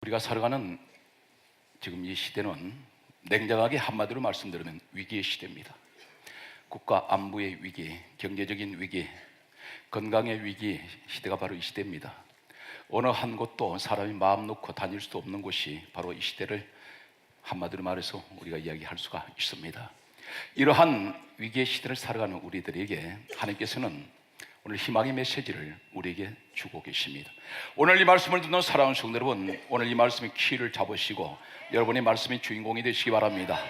우리가 살아가는 지금 이 시대는 냉정하게 한마디로 말씀드리면 위기의 시대입니다. 국가 안보의 위기, 경제적인 위기, 건강의 위기 시대가 바로 이 시대입니다. 어느 한 곳도 사람이 마음 놓고 다닐 수 없는 곳이 바로 이 시대를 한마디로 말해서 우리가 이야기할 수가 있습니다. 이러한 위기의 시대를 살아가는 우리들에게 하나님께서는 오늘 희망의 메시지를 우리에게 주고 계십니다. 오늘 이 말씀을 듣는 사랑하는 성도 여러분, 오늘 이 말씀의 키를 잡으시고 여러분의 말씀의 주인공이 되시기 바랍니다.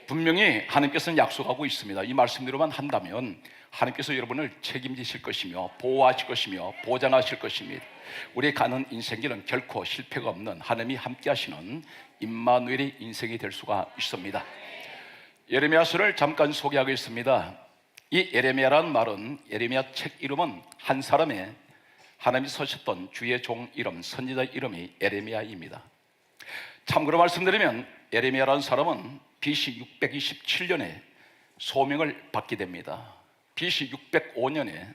분명히 하나님께서는 약속하고 있습니다. 이 말씀대로만 한다면 하나님께서 여러분을 책임지실 것이며 보호하실 것이며 보장하실 것입니다. 우리의 가는 인생길은 결코 실패가 없는 하나님이 함께 하시는 임마누엘의 인생이 될 수가 있습니다. 예레미야서를 잠깐 소개하겠습니다. 이 예레미야라는 말은, 예레미야 책 이름은 한 사람의 하나님이 서셨던 주의 종 이름, 선지자 이름이 예레미야입니다. 참고로 말씀드리면 예레미야라는 사람은 BC 627년에 소명을 받게 됩니다. BC 605년에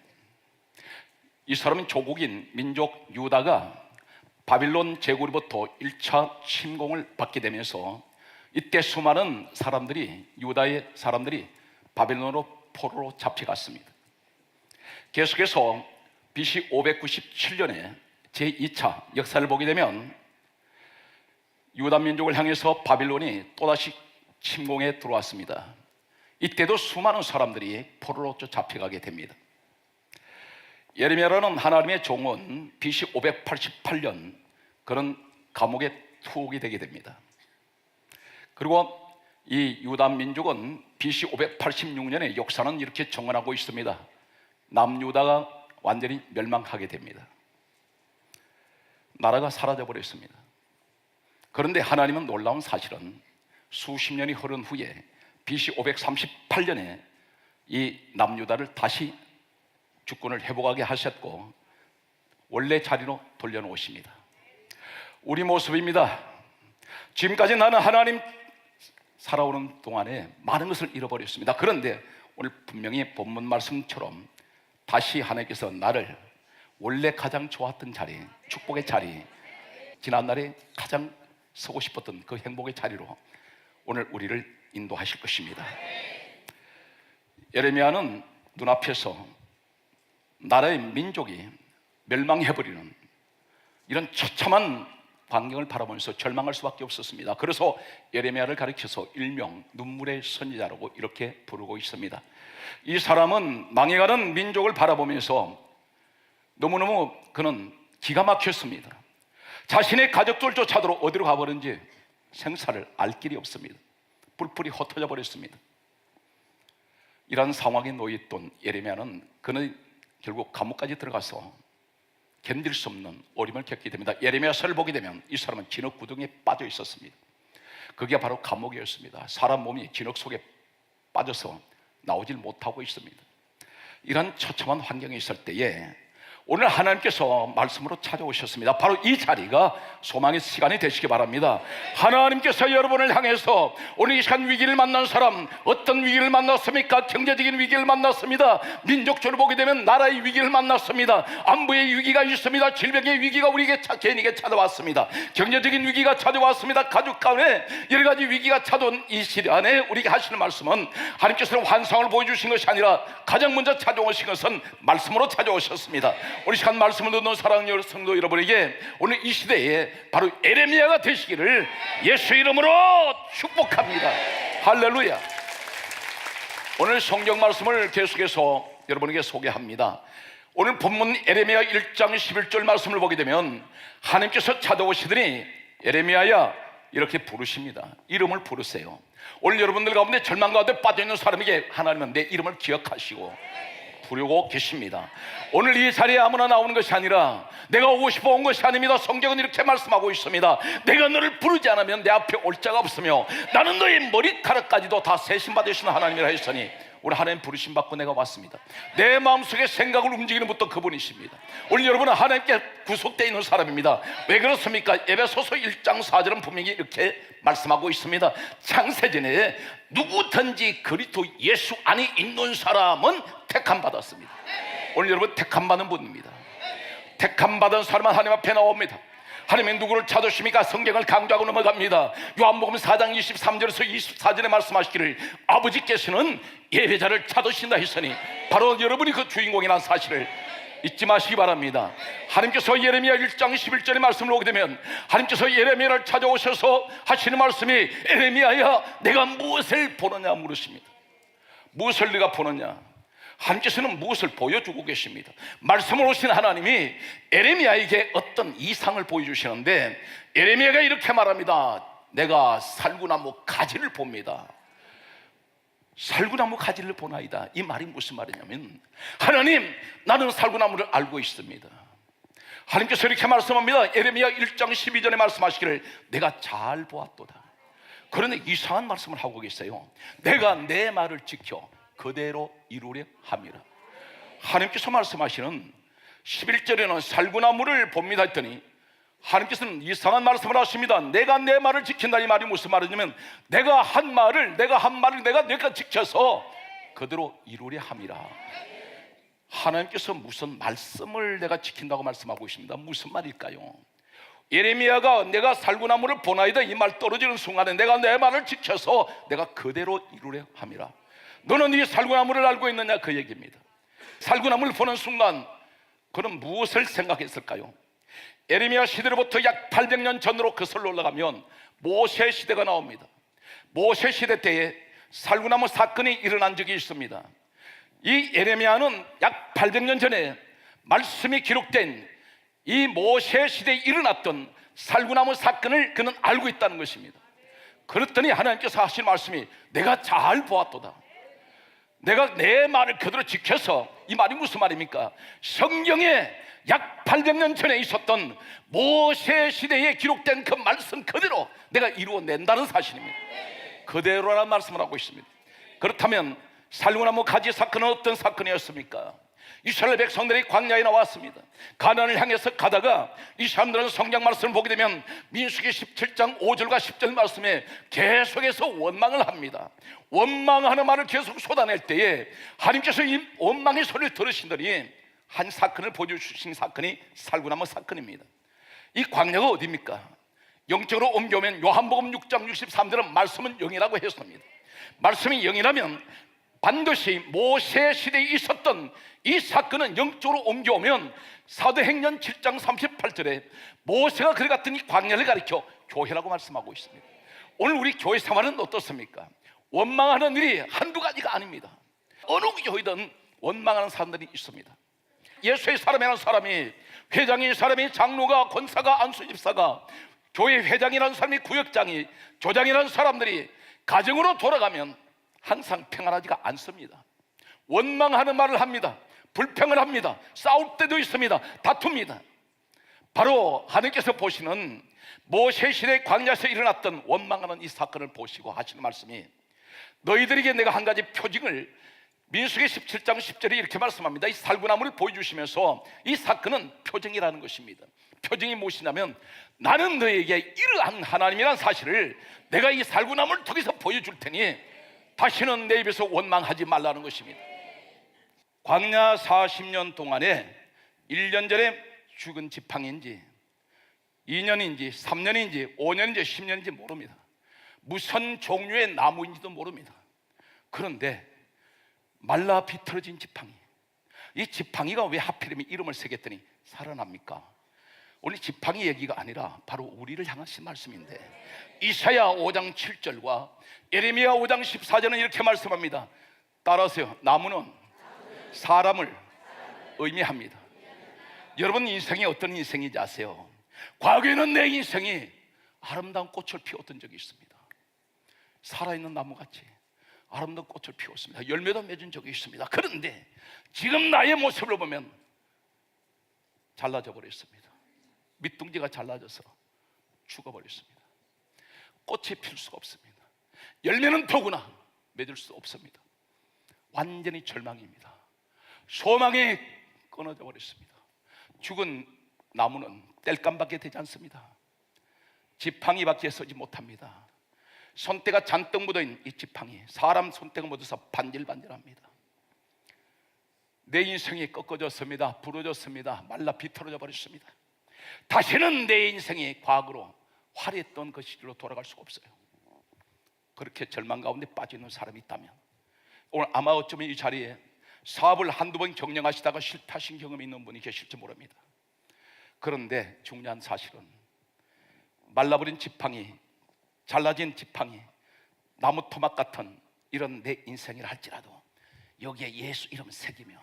이 사람은 조국인 민족 유다가 바빌론 제국으로부터 1차 침공을 받게 되면서 이때 수많은 사람들이, 유다의 사람들이 바빌론으로 포로로 잡혀갔습니다. 계속해서 BC 597년에 제2차 역사를 보게 되면 유다 민족을 향해서 바빌론이 또다시 침공에 들어왔습니다. 이때도 수많은 사람들이 포로로 잡혀가게 됩니다. 예레미야라는 하나님의 종은 BC 588년 그런 감옥에 투옥이 되게 됩니다. 그리고 이 유다 민족은 BC 586년에 역사는 이렇게 정언하고 있습니다. 남유다가 완전히 멸망하게 됩니다. 나라가 사라져 버렸습니다. 그런데 하나님은 놀라운 사실은 수십 년이 흐른 후에 BC 538년에 이 남유다를 다시 주권을 회복하게 하셨고 원래 자리로 돌려놓으십니다. 우리 모습입니다. 지금까지 나는 하나님 살아오는 동안에 많은 것을 잃어버렸습니다. 그런데 오늘 분명히 본문 말씀처럼 다시 하나님께서 나를 원래 가장 좋았던 자리, 축복의 자리, 지난날에 가장 서고 싶었던 그 행복의 자리로 오늘 우리를 인도하실 것입니다. 예레미야는 눈앞에서 나라의 민족이 멸망해버리는 이런 처참한 광경을 바라보면서 절망할 수밖에 없었습니다. 그래서 예레미야를 가리켜서 일명 눈물의 선지자라고 이렇게 부르고 있습니다. 이 사람은 망해가는 민족을 바라보면서 너무너무 그는 기가 막혔습니다. 자신의 가족들조차도 어디로 가버린지 생사를 알 길이 없습니다. 뿔뿔이 흩어져 버렸습니다. 이런 상황에 놓여있던 예레미야는 그는 결국 감옥까지 들어가서 견딜 수 없는 어려움을 겪게 됩니다. 예레미야서를 보게 되면 이 사람은 진흙 구덩이에 빠져 있었습니다. 그게 바로 감옥이었습니다. 사람 몸이 진흙 속에 빠져서 나오질 못하고 있습니다. 이런 처참한 환경에 있을 때에 오늘 하나님께서 말씀으로 찾아오셨습니다. 바로 이 자리가 소망의 시간이 되시기 바랍니다. 하나님께서 여러분을 향해서 오늘 이 시간 위기를 만난 사람, 어떤 위기를 만났습니까? 경제적인 위기를 만났습니다. 민족적으로 보게 되면 나라의 위기를 만났습니다. 안보의 위기가 있습니다. 질병의 위기가 우리에게 개인에게 찾아왔습니다. 경제적인 위기가 찾아왔습니다. 가족 간에 여러 가지 위기가 찾아온 이 시간에 우리에게 하시는 말씀은 하나님께서는 환상을 보여주신 것이 아니라 가장 먼저 찾아오신 것은 말씀으로 찾아오셨습니다. 오늘 시간 말씀을 듣는 사랑하는 성도 여러분에게 오늘 이 시대에 바로 예레미야가 되시기를 예수 이름으로 축복합니다. 할렐루야. 오늘 성경 말씀을 계속해서 여러분에게 소개합니다. 오늘 본문 예레미야 1장 11절 말씀을 보게 되면 하나님께서 찾아오시더니 예레미야야 이렇게 부르십니다. 이름을 부르세요. 오늘 여러분들 가운데 절망 가운데 빠져있는 사람에게 하나님은 내 이름을 기억하시고 부르고 계십니다. 오늘 이 자리에 아무나 나오는 것이 아니라 내가 오고 싶어 온 것이 아닙니다. 성경은 이렇게 말씀하고 있습니다. 내가 너를 부르지 않으면 내 앞에 올 자가 없으며 나는 너의 머리카락까지도 다 세심받으시는 하나님이라 했으니 오늘 하나님 부르심 받고 내가 왔습니다. 내 마음속에 생각을 움직이는 분도 그분이십니다. 오늘 여러분은 하나님께 구속되어 있는 사람입니다. 왜 그렇습니까? 에베소서 1장 4절은 분명히 이렇게 말씀하고 있습니다. 창세전에 누구든지 그리스도 예수 안에 있는 사람은 택함 받았습니다. 오늘 여러분 택함 받은 분입니다. 택함 받은 사람은 하나님 앞에 나옵니다. 하나님이 누구를 찾으십니까? 성경을 강조하고 넘어갑니다. 요한복음 4장 23절에서 24절에 말씀하시기를 아버지께서는 예배자를 찾으신다 했으니 바로 여러분이 그 주인공이라는 사실을 잊지 마시기 바랍니다. 하나님께서 예레미야 1장 11절의 말씀을 보게 되면 하나님께서 예레미야를 찾아오셔서 하시는 말씀이 예레미야야 내가 무엇을 보느냐 물으십니다. 무엇을 네가 보느냐? 하나님께서는 무엇을 보여주고 계십니다. 말씀을 오신 하나님이 예레미야에게 어떤 이상을 보여주시는데 예레미야가 이렇게 말합니다. 내가 살구나무 가지를 봅니다. 살구나무 가지를 보나이다. 이 말이 무슨 말이냐면 하나님 나는 살구나무를 알고 있습니다. 하나님께서 이렇게 말씀합니다. 예레미야 1장 12절에 말씀하시기를 내가 잘 보았도다. 그런데 이상한 말씀을 하고 계세요. 내가 내 말을 지켜 그대로 이루려 함이라. 하나님께서 말씀하시는 11절에는 살구나무를 봅니다 했더니 하나님께서는 이상한 말씀을 하십니다. 내가 내 말을 지킨다. 이 말이 무슨 말이냐면 내가 한 말을 내가 지켜서 그대로 이루려 함이라. 하나님께서 무슨 말씀을 내가 지킨다고 말씀하고 있습니다. 무슨 말일까요? 예레미야가 내가 살구나무를 보나이다 이 말 떨어지는 순간에 내가 내 말을 지켜서 내가 그대로 이루려 함이라. 너는 이 살구나무를 알고 있느냐 그 얘기입니다. 살구나무를 보는 순간 그는 무엇을 생각했을까요? 예레미야 시대로부터 약 800년 전으로 거슬러 올라가면 모세 시대가 나옵니다. 모세 시대 때에 살구나무 사건이 일어난 적이 있습니다. 이 예레미야는 약 800년 전에 말씀이 기록된 이 모세 시대에 일어났던 살구나무 사건을 그는 알고 있다는 것입니다. 그랬더니 하나님께서 하신 말씀이 내가 잘 보았도다. 내가 내 말을 그대로 지켜서, 이 말이 무슨 말입니까? 성경에 약 800년 전에 있었던 모세 시대에 기록된 그 말씀 그대로 내가 이루어낸다는 사실입니다. 그대로라는 말씀을 하고 있습니다. 그렇다면 살구나무 가지 사건은 어떤 사건이었습니까? 이스라엘 백성들이 광야에 나왔습니다. 가나안을 향해서 가다가 이 사람들은 성경 말씀을 보게 되면 민수기 17장 5절과 10절 말씀에 계속해서 원망을 합니다. 원망하는 말을 계속 쏟아낼 때에 하나님께서 이 원망의 소리를 들으시더니 한 사건을 보여주신 사건이 살구나무 사건입니다. 이 광야가 어디입니까? 영적으로 옮겨오면 요한복음 6장 63절은 말씀은 영이라고 했습니다. 말씀이 영이라면 반드시 모세 시대에 있었던 이 사건은 영적으로 옮겨오면 사도행전 7장 38절에 모세가 그래 갔던 이 광야를 가리켜 교회라고 말씀하고 있습니다. 오늘 우리 교회 생활은 어떻습니까? 원망하는 일이 한두 가지가 아닙니다. 어느 교회든 원망하는 사람들이 있습니다. 예수의 사람이라는 사람이, 회장인 사람이, 장로가, 권사가, 안수집사가, 교회 회장이라는 사람이, 구역장이, 조장이라는 사람들이 가정으로 돌아가면 항상 평안하지가 않습니다. 원망하는 말을 합니다. 불평을 합니다. 싸울 때도 있습니다. 다툽니다. 바로 하나님께서 보시는 모세 시대 광야에서 일어났던 원망하는 이 사건을 보시고 하시는 말씀이 너희들에게 내가 한 가지 표징을, 민수기 17장 10절에 이렇게 말씀합니다. 이 살구나무를 보여주시면서 이 사건은 표징이라는 것입니다. 표징이 무엇이냐면 나는 너희에게 이러한 하나님이라는 사실을 내가 이 살구나무를 통해서 보여줄 테니 다시는 내 입에서 원망하지 말라는 것입니다. 광야 40년 동안에 1년 전에 죽은 지팡이인지 2년인지 3년인지 5년인지 10년인지 모릅니다. 무슨 종류의 나무인지도 모릅니다. 그런데 말라 비틀어진 지팡이, 이 지팡이가 왜 하필이면 이름을 새겼더니 살아납니까? 오늘 지팡이 얘기가 아니라 바로 우리를 향하신 말씀인데 이사야 5장 7절과 예레미야 5장 14절은 이렇게 말씀합니다. 따라하세요. 나무는 사람을 의미합니다. 여러분 인생이 어떤 인생인지 아세요? 과거에는 내 인생이 아름다운 꽃을 피웠던 적이 있습니다. 살아있는 나무같이 아름다운 꽃을 피웠습니다. 열매도 맺은 적이 있습니다. 그런데 지금 나의 모습을 보면 잘라져 버렸습니다. 밑둥지가 잘라져서 죽어버렸습니다. 꽃이 필 수가 없습니다. 열매는 더구나 맺을 수 없습니다. 완전히 절망입니다. 소망이 끊어져 버렸습니다. 죽은 나무는 땔감밖에 되지 않습니다. 지팡이밖에 서지 못합니다. 손때가 잔뜩 묻어있는 이 지팡이, 사람 손때가 묻어서 반질반질합니다. 내 인생이 꺾어졌습니다. 부러졌습니다. 말라 비틀어져 버렸습니다. 다시는 내 인생이 과거로 화려했던 그 시절로 돌아갈 수가 없어요. 그렇게 절망 가운데 빠지는 사람이 있다면 오늘 아마 어쩌면 이 자리에 사업을 한두 번 경영하시다가 실패하신 경험이 있는 분이 계실지 모릅니다. 그런데 중요한 사실은 말라버린 지팡이, 잘라진 지팡이, 나무 토막 같은 이런 내 인생이라 할지라도 여기에 예수 이름 새기면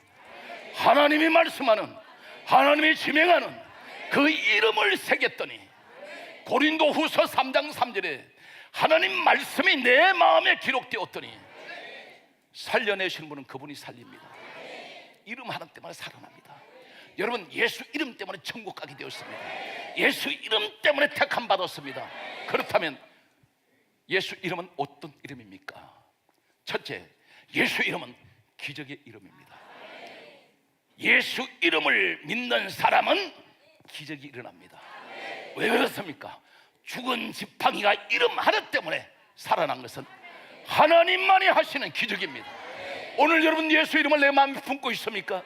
하나님이 말씀하는, 하나님이 지명하는 그 이름을 새겼더니 고린도후서 3장 3절에 하나님 말씀이 내 마음에 기록되었더니 살려내신 분은 그분이 살립니다. 이름 하나 때문에 살아납니다. 여러분, 예수 이름 때문에 천국 가게 되었습니다. 예수 이름 때문에 택함 받았습니다. 그렇다면 예수 이름은 어떤 이름입니까? 첫째, 예수 이름은 기적의 이름입니다. 예수 이름을 믿는 사람은 기적이 일어납니다. 왜 그렇습니까? 죽은 지팡이가 이름 하나 때문에 살아난 것은 하나님만이 하시는 기적입니다. 오늘 여러분 예수 이름을 내 마음에 품고 있습니까?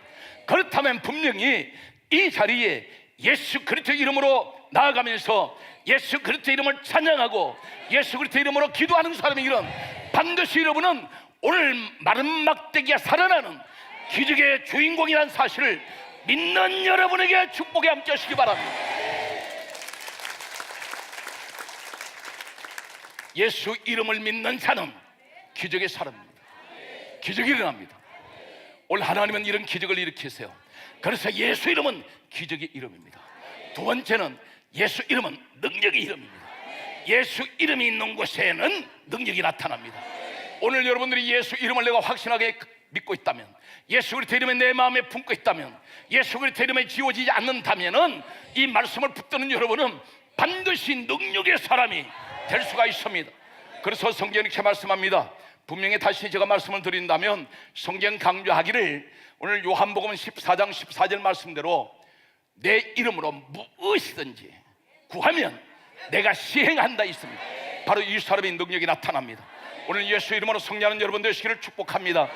그렇다면 분명히 이 자리에 예수 그리스도 이름으로 나아가면서 예수 그리스도 이름을 찬양하고 예수 그리스도 이름으로 기도하는 사람이 이런 반드시 여러분은 오늘 마른 막대기가 살아나는 기적의 주인공이라는 사실을 믿는 여러분에게 축복에 함께 하시기 바랍니다. 예수 이름을 믿는 자는 기적의 사람입니다. 기적이 일어납니다. 오늘 하나님은 이런 기적을 일으키세요. 그래서 예수 이름은 기적의 이름입니다. 두 번째는 예수 이름은 능력의 이름입니다. 예수 이름이 있는 곳에는 능력이 나타납니다. 오늘 여러분들이 예수 이름을 내가 확신하게 믿고 있다면, 예수 그리스도 이름에 내 마음에 품고 있다면, 예수 그리스도 이름에 지워지지 않는다면은 이 말씀을 붙드는 여러분은 반드시 능력의 사람이 될 수가 있습니다. 그래서 성경이 이렇게 말씀합니다. 분명히 다시 제가 말씀을 드린다면 성경 강조하기를 오늘 요한복음 14장 14절 말씀대로 내 이름으로 무엇이든지 구하면 내가 시행한다 있습니다. 바로 이 사람의 능력이 나타납니다. 오늘 예수 이름으로 승리하는 여러분 되시기를 축복합니다.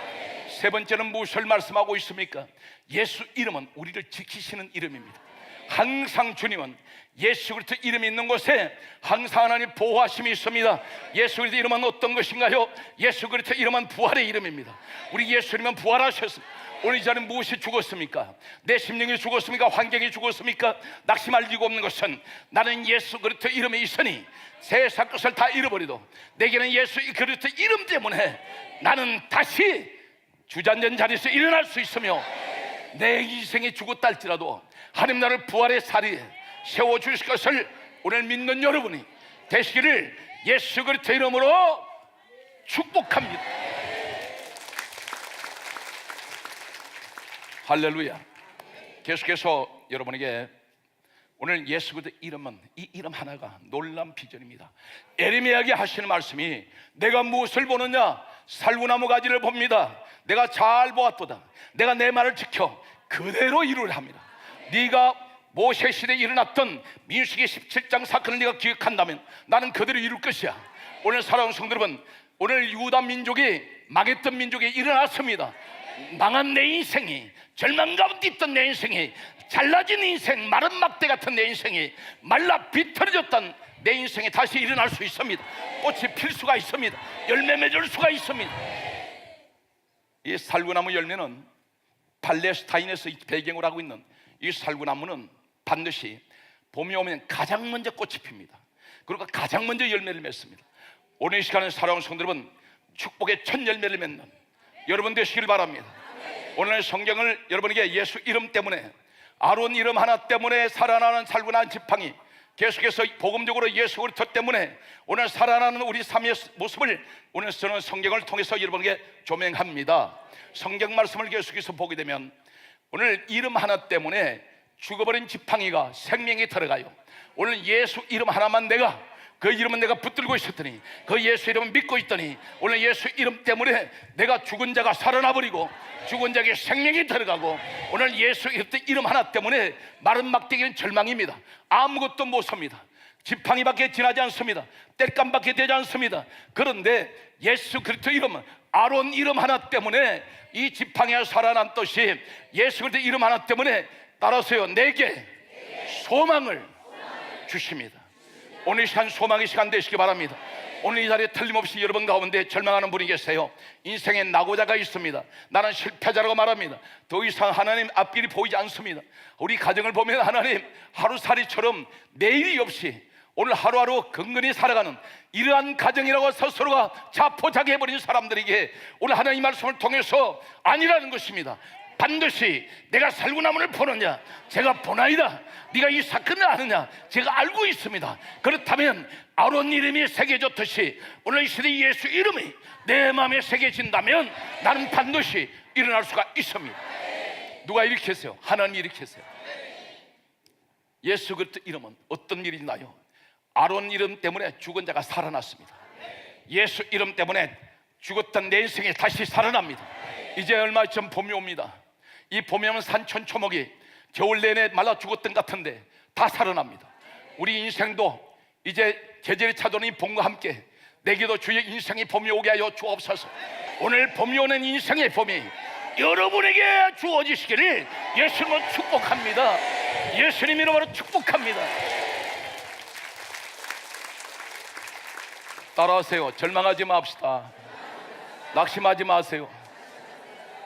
세 번째는 무엇을 말씀하고 있습니까? 예수 이름은 우리를 지키시는 이름입니다. 항상 주님은 예수 그리스도 이름이 있는 곳에 항상 하나님 보호하심이 있습니다. 예수 그리스도 이름은 어떤 것인가요? 예수 그리스도 이름은 부활의 이름입니다. 우리 예수님은 부활하셨습니다. 오늘 이 자는 무엇이 죽었습니까? 내 심령이 죽었습니까? 환경이 죽었습니까? 낙심할 이유가 없는 것은 나는 예수 그리스도 이름이 있으니 세상 것을 다 잃어버리도 내게는 예수 그리스도 이름 때문에 나는 다시 주저앉은 자리에서 일어날 수 있으며 내 인생이 죽었다 할지라도 하나님 나를 부활의 자리에 세워주실 것을 오늘 믿는 여러분이 되시기를 예수 그리스도 이름으로 축복합니다. 할렐루야. 계속해서 여러분에게 오늘 예수 그리스도 이름은 이 이름 하나가 놀라운 비전입니다. 예레미야에게 하시는 말씀이 내가 무엇을 보느냐? 살구나무 가지를 봅니다. 내가 잘 보았도다. 내가 내 말을 지켜 그대로 이루려 합니다. 네가 모세 시대에 일어났던 민수기 17장 사건을 네가 기억한다면 나는 그대로 이룰 것이야. 오늘 사랑하는 성도 여러분, 오늘 유다 민족이 망했던 민족이 일어났습니다. 망한 내 인생이, 절망 가운데 있던 내 인생이, 잘라진 인생, 마른 막대 같은 내 인생이, 말라 비틀어졌던 내 인생이 다시 일어날 수 있습니다. 꽃이 필 수가 있습니다. 열매 맺을 수가 있습니다. 이 살구나무 열매는 팔레스타인에서 배경으로 하고 있는 이 살구나무는 반드시 봄이 오면 가장 먼저 꽃이 핍니다. 그리고 가장 먼저 열매를 맺습니다. 오늘 이 시간에 사랑하는 성도 여러분, 축복의 첫 열매를 맺는 여러분 되시길 바랍니다. 오늘 성경을 여러분에게 예수 이름 때문에, 아론 이름 하나 때문에 살아나는 살구나무 지팡이, 계속해서 복음적으로 예수 그리스도 때문에 오늘 살아나는 우리 삶의 모습을 오늘 저는 성경을 통해서 여러분에게 조명합니다. 성경 말씀을 계속해서 보게 되면 오늘 이름 하나 때문에 죽어버린 지팡이가 생명이 들어가요. 오늘 예수 이름 하나만 내가, 그 이름은 내가 붙들고 있었더니, 그 예수 이름을 믿고 있더니 오늘 예수 이름 때문에 내가 죽은 자가 살아나버리고 죽은 자에게 생명이 들어가고, 오늘 예수 이름 하나 때문에 마른 막대기는 절망입니다. 아무것도 못 삽니다. 지팡이밖에 지나지 않습니다. 땔감밖에 되지 않습니다. 그런데 예수 그리스도 이름은, 아론 이름 하나 때문에 이 지팡이가 살아난 뜻이 예수 그리스도 이름 하나 때문에, 따라서요, 내게 소망을 주십니다. 오늘 이 시간 소망의 시간 되시기 바랍니다. 오늘 이 자리에 틀림없이 여러분 가운데 절망하는 분이 계세요. 인생에 낙오자가 있습니다. 나는 실패자라고 말합니다. 더 이상 하나님 앞길이 보이지 않습니다. 우리 가정을 보면 하나님 하루살이처럼 내일이 없이 오늘 하루하루 근근히 살아가는 이러한 가정이라고 스스로가 자포자기해버린 사람들에게 오늘 하나님 말씀을 통해서 아니라는 것입니다. 반드시 내가 살구나무를 보느냐, 제가 보나이다. 네가 이 사건을 아느냐, 제가 알고 있습니다. 그렇다면 아론 이름이 새겨졌듯이 오늘 이 시대 예수 이름이 내 마음에 새겨진다면 나는 반드시 일어날 수가 있습니다. 누가 일으켰어요? 하나님이 일으켰어요. 예수 그리스도 이름은 어떤 일이 나요? 아론 이름 때문에 죽은 자가 살아났습니다. 예수 이름 때문에 죽었던 내 인생이 다시 살아납니다. 이제 얼마 전 봄이 옵니다. 이 봄이 오면 산천초목이 겨울 내내 말라 죽었던 것 같은데 다 살아납니다. 우리 인생도 이제 계절이 찾아오는 이 봄과 함께 내게도 주의 인생의 봄이 오게 하여 주옵소서. 오늘 봄이 오는 인생의 봄이 여러분에게 주어지시기를 예수님은 축복합니다. 예수님 이름으로 축복합니다. 따라하세요. 절망하지 맙시다. 낙심하지 마세요.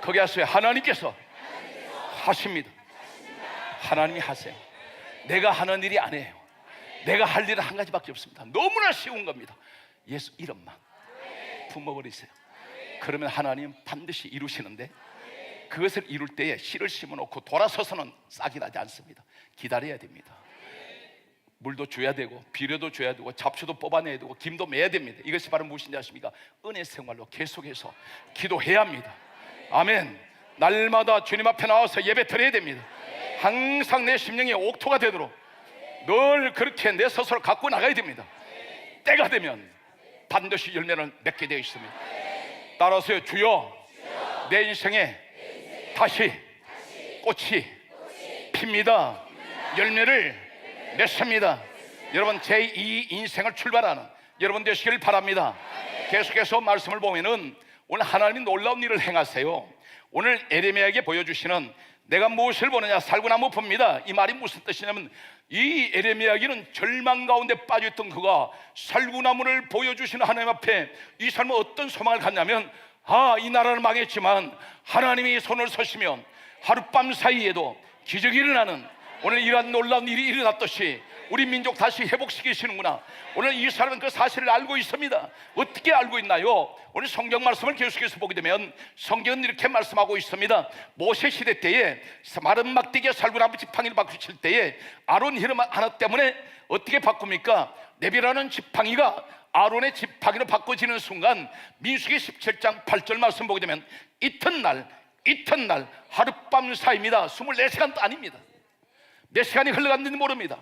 거기 하세요. 하나님께서 하십니다. 하나님이 하세요. 내가 하는 일이 아니에요. 내가 할 일은 한 가지밖에 없습니다. 너무나 쉬운 겁니다. 예수 이름만 품어버리세요. 그러면 하나님 반드시 이루시는데 그것을 이룰 때에 씨를 심어놓고 돌아서서는 싹이 나지 않습니다. 기다려야 됩니다. 물도 줘야 되고 비료도 줘야 되고 잡초도 뽑아내야 되고 김도 매야 됩니다. 이것이 바로 무엇인지 아십니까? 은혜 생활로 계속해서 기도해야 합니다. 아멘. 날마다 주님 앞에 나와서 예배 드려야 됩니다. 항상 내 심령이 옥토가 되도록 늘 그렇게 내 스스로 갖고 나가야 됩니다. 때가 되면 반드시 열매를 맺게 되어 있습니다. 따라서요. 주여 내 인생에 다시 꽃이 핍니다. 열매를 맺습니다. 여러분 제2 인생을 출발하는 여러분 되시길 바랍니다. 계속해서 말씀을 보면은 오늘 하나님이 놀라운 일을 행하세요. 오늘 에레미야에게 보여주시는 내가 무엇을 보느냐, 살구나무 봅니다. 이 말이 무슨 뜻이냐면 이 에레미야에게는 절망 가운데 빠져있던 그가 살구나무를 보여주시는 하나님 앞에 이 삶은 어떤 소망을 갖냐면 이 나라는 망했지만 하나님이 손을 서시면 하룻밤 사이에도 기적이 일어나는 오늘 이러한 놀라운 일이 일어났듯이 우리 민족 다시 회복시키시는구나. 오늘 이 사람은 그 사실을 알고 있습니다. 어떻게 알고 있나요? 오늘 성경 말씀을 계속해서 보게 되면 성경은 이렇게 말씀하고 있습니다. 모세 시대 때에 마른 막대기에 살구나무 지팡이를 바꾸실 때에 아론 이름 하나 때문에 어떻게 바꿉니까? 레위라는 지팡이가 아론의 지팡이로 바꿔지는 순간 민수기 17장 8절 말씀 보게 되면 이튿날 하룻밤 사이입니다. 24시간도 아닙니다. 몇 시간이 흘러갔는지 모릅니다.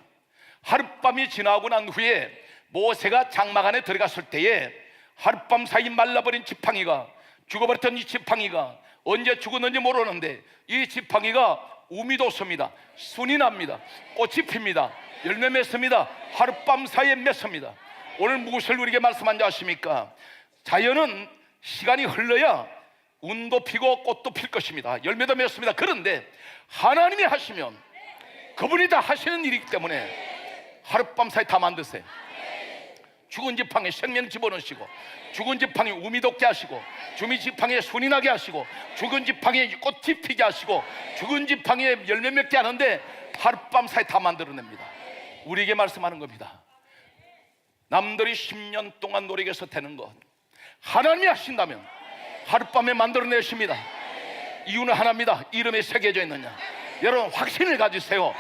하룻밤이 지나고 난 후에 모세가 장막 안에 들어갔을 때에 하룻밤 사이 말라버린 지팡이가 죽어버렸던 이 지팡이가 언제 죽었는지 모르는데 이 지팡이가 um이 돋습니다. 순이 납니다. 꽃이 핍니다. 열매 맺습니다. 하룻밤 사이에 맺습니다. 오늘 무엇을 우리에게 말씀한지 아십니까? 자연은 시간이 흘러야 운도 피고 꽃도 필 것입니다. 열매도 맺습니다. 그런데 하나님이 하시면 그분이 다 하시는 일이기 때문에 하룻밤 사이 다 만드세요. 죽은 지팡이에 생명 집어넣으시고 죽은 지팡이에 um이 돋게 하시고 죽은 지팡이에 순이 나게 하시고 죽은 지팡이에 꽃이 피게 하시고 죽은 지팡이에 열매 맺게 하는데 하룻밤 사이 다 만들어냅니다. 우리에게 말씀하는 겁니다. 남들이 10년 동안 노력해서 되는 것 하나님이 하신다면 하룻밤에 만들어내십니다. 이유는 하나입니다. 이름에 새겨져 있느냐. 여러분 확신을 가지세요.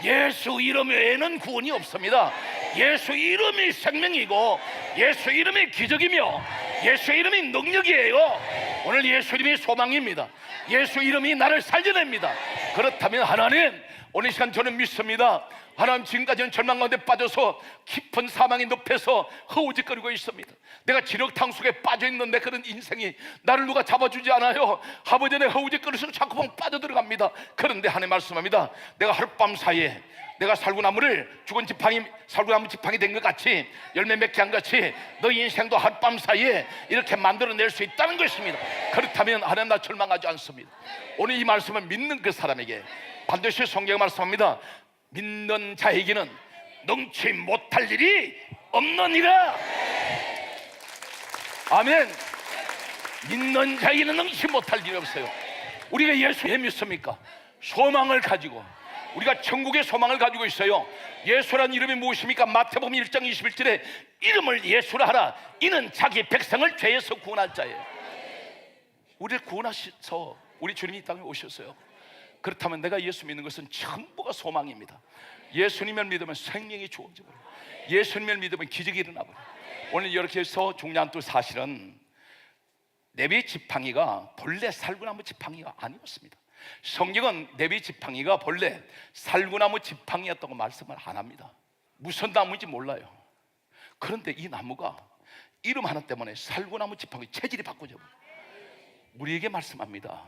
예수 이름 외에는 구원이 없습니다. 예수 이름이 생명이고 예수 이름이 기적이며 예수 이름이 능력이에요. 오늘 예수 이름이 소망입니다. 예수 이름이 나를 살려냅니다. 그렇다면 하나님 오늘 시간 저는 믿습니다. 하나님 지금까지는 절망 가운데 빠져서 깊은 사망의 늪에서 허우적거리고 있습니다. 내가 지력탕 속에 빠져있는데 그런 인생이 나를 누가 잡아주지 않아요. 아버지 내 허우적거려서 자꾸만 빠져들어갑니다. 그런데 하나님 말씀합니다. 내가 하룻밤 사이에 내가 살구나무를 죽은 지팡이 살구나무 지팡이 된 것 같이 열매 맺게 한 같이 너 인생도 하룻밤 사이에 이렇게 만들어낼 수 있다는 것입니다. 그렇다면 하나님 나 절망하지 않습니다. 오늘 이 말씀을 믿는 그 사람에게 반드시 성경이 말씀합니다. 믿는 자에게는 능치 못할 일이 없느니라. 아멘. 믿는 자에게는 능치 못할 일이 없어요. 우리가 예수 왜 믿습니까? 소망을 가지고, 우리가 천국의 소망을 가지고 있어요. 예수란 이름이 무엇입니까? 마태복음 1장 21절에 이름을 예수라 하라. 이는 자기 백성을 죄에서 구원할 자예요. 우리를 구원하셔서 우리 주님이 이 땅에 오셨어요. 그렇다면 내가 예수 믿는 것은 전부가 소망입니다. 예수님을 믿으면 생명이 주어져 버려요. 예수님을 믿으면 기적이 일어나 버려요. 오늘 이렇게 해서 중요한 또 사실은 레위 지팡이가 본래 살구나무 지팡이가 아니었습니다. 성경은 레위 지팡이가 본래 살구나무 지팡이였다고 말씀을 안 합니다. 무슨 나무인지 몰라요. 그런데 이 나무가 이름 하나 때문에 살구나무 지팡이 체질이 바꿔져 버려요. 우리에게 말씀합니다.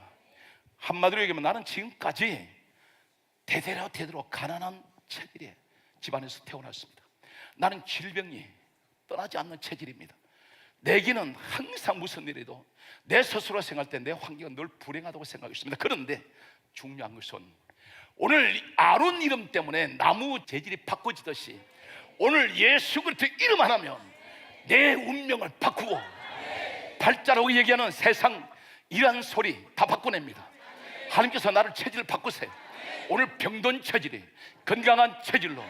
한마디로 얘기하면 나는 지금까지 대대로 가난한 체질의 집안에서 태어났습니다. 나는 질병이 떠나지 않는 체질입니다. 내게는 항상 무슨 일이도 내 스스로 생각할 때 내 환경은 늘 불행하다고 생각했습니다. 그런데 중요한 것은 오늘 아론 이름 때문에 나무 재질이 바꿔지듯이 오늘 예수 그리스도 이름 하나면 내 운명을 바꾸고 발자라고 얘기하는 세상 이란 소리 다 바꿔냅니다. 하나님께서 나를 체질을 바꾸세요. 오늘 병든 체질이 건강한 체질로,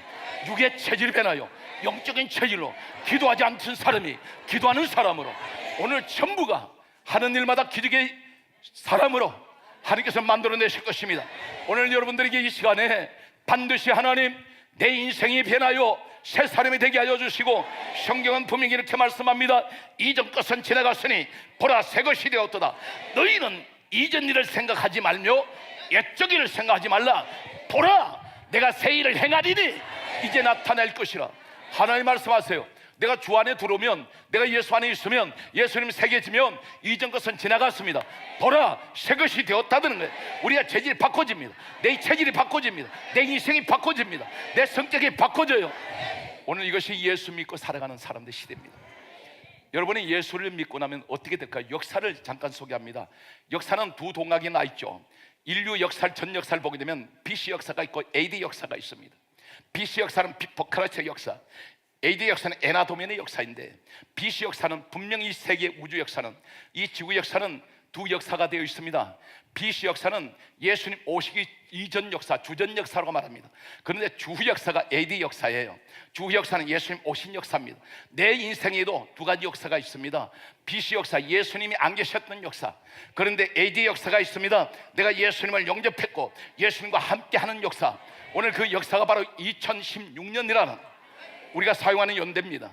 육의 체질이 변하여 영적인 체질로, 기도하지 않던 사람이 기도하는 사람으로, 오늘 전부가 하는 일마다 기적의 사람으로 하나님께서 만들어내실 것입니다. 오늘 여러분들에게 이 시간에 반드시 하나님 내 인생이 변하여 새 사람이 되게 하여 주시고, 성경은 분명히 이렇게 말씀합니다. 이전 것은 지나갔으니 보라 새 것이 되었도다. 너희는 이전 일을 생각하지 말며 옛적 일을 생각하지 말라. 보라 내가 새 일을 행하리니 이제 나타날 것이라. 하나님 말씀하세요. 내가 주 안에 들어오면, 내가 예수 안에 있으면, 예수님 새겨지면 이전 것은 지나갔습니다. 보라 새 것이 되었다는 거예요. 우리가 체질이 바꿔집니다. 내 체질이 바꿔집니다. 내 인생이 바꿔집니다. 내 성격이 바꿔져요. 오늘 이것이 예수 믿고 살아가는 사람들 시대입니다. 여러분이 예수를 믿고 나면 어떻게 될까요? 역사를 잠깐 소개합니다. 역사는 두 동학이 나 있죠. 인류 역사, 전 역사를 보게 되면 BC 역사가 있고 AD 역사가 있습니다. BC 역사는 빅포크라치의 역사, AD 역사는 에나도멘의 역사인데, BC 역사는 분명히 세계 우주 역사는, 이 지구 역사는 두 역사가 되어 있습니다. BC 역사는 예수님 오시기 이전 역사, 주전 역사라고 말합니다. 그런데 주후 역사가 AD 역사예요. 주후 역사는 예수님 오신 역사입니다. 내 인생에도 두 가지 역사가 있습니다. BC 역사, 예수님이 안 계셨던 역사. 그런데 AD 역사가 있습니다. 내가 예수님을 영접했고 예수님과 함께하는 역사. 오늘 그 역사가 바로 2016년이라는 우리가 사용하는 연대입니다.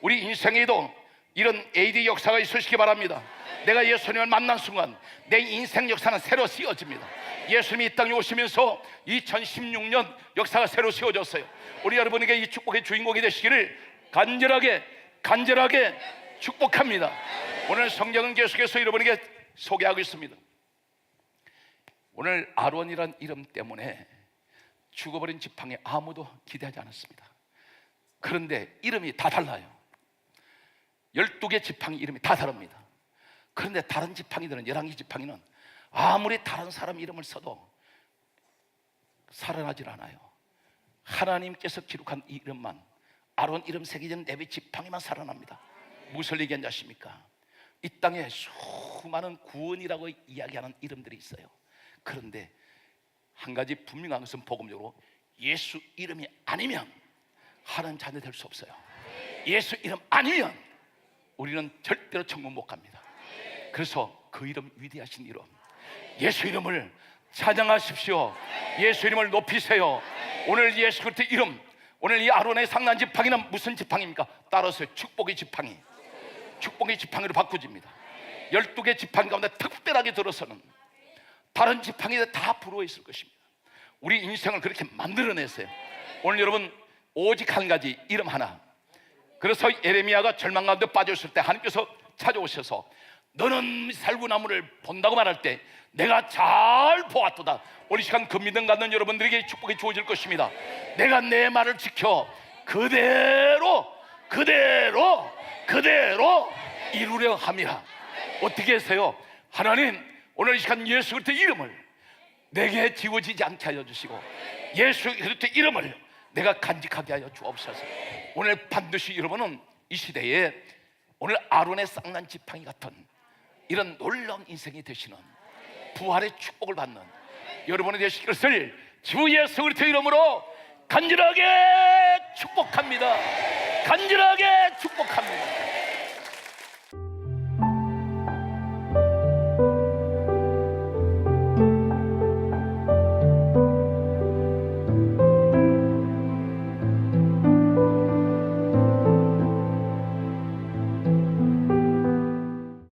우리 인생에도 이런 AD 역사가 있으시기 바랍니다. 내가 예수님을 만난 순간 내 인생 역사는 새로 씌워집니다. 예수님이 이 땅에 오시면서 2016년 역사가 새로 씌워졌어요. 우리 여러분에게 이 축복의 주인공이 되시기를 간절하게 축복합니다. 오늘 성경은 계속해서 여러분에게 소개하고 있습니다. 오늘 아론이란 이름 때문에 죽어버린 지팡이 아무도 기대하지 않았습니다. 그런데 이름이 다 달라요. 12개 지팡이 이름이 다 다릅니다. 그런데 다른 지팡이들은, 11개 지팡이는 아무리 다른 사람 이름을 써도 살아나질 않아요. 하나님께서 기록한 이 이름만, 아론 이름 새겨진 레위 지팡이만 살아납니다. 무엇을 얘기하는지 아십니까? 이 땅에 수많은 구원이라고 이야기하는 이름들이 있어요. 그런데 한 가지 분명한 것은 복음적으로 예수 이름이 아니면 하나님 자녀 될 수 없어요. 예수 이름 아니면 우리는 절대로 천국 못 갑니다. 그래서 그 이름, 위대하신 이름, 예수 이름을 찬양하십시오. 예수 이름을 높이세요. 오늘 예수 그리스도 이름, 오늘 이 아론의 상난 지팡이는 무슨 지팡이입니까? 따라서 축복의 지팡이, 축복의 지팡이로 바꾸집니다. 12개 지팡이 가운데 특별하게 들어서는 다른 지팡이들 다 부러워 있을 것입니다. 우리 인생을 그렇게 만들어냈어요. 오늘 여러분 오직 한 가지 이름 하나. 그래서 예레미야가 절망 가운데 빠졌을 때 하나님께서 찾아오셔서 너는 살구나무를 본다고 말할 때 내가 잘 보았도다. 오늘 시간 그 믿음 갖는 여러분들에게 축복이 주어질 것입니다. 내가 내 말을 지켜 그대로 이루려 함이라. 어떻게 해서요? 하나님 오늘 이 시간 예수 그리스도의 이름을 내게 지워지지 않게 하여 주시고 예수 그리스도의 이름을 내가 간직하게 하여 주옵소서. 오늘 반드시 여러분은 이 시대에 오늘 아론의 쌍난 지팡이 같은 이런 놀라운 인생이 되시는 부활의 축복을 받는 여러분이 되실 것을 주 예수 그리스도의 이름으로 간절하게 축복합니다. 간절하게 축복합니다.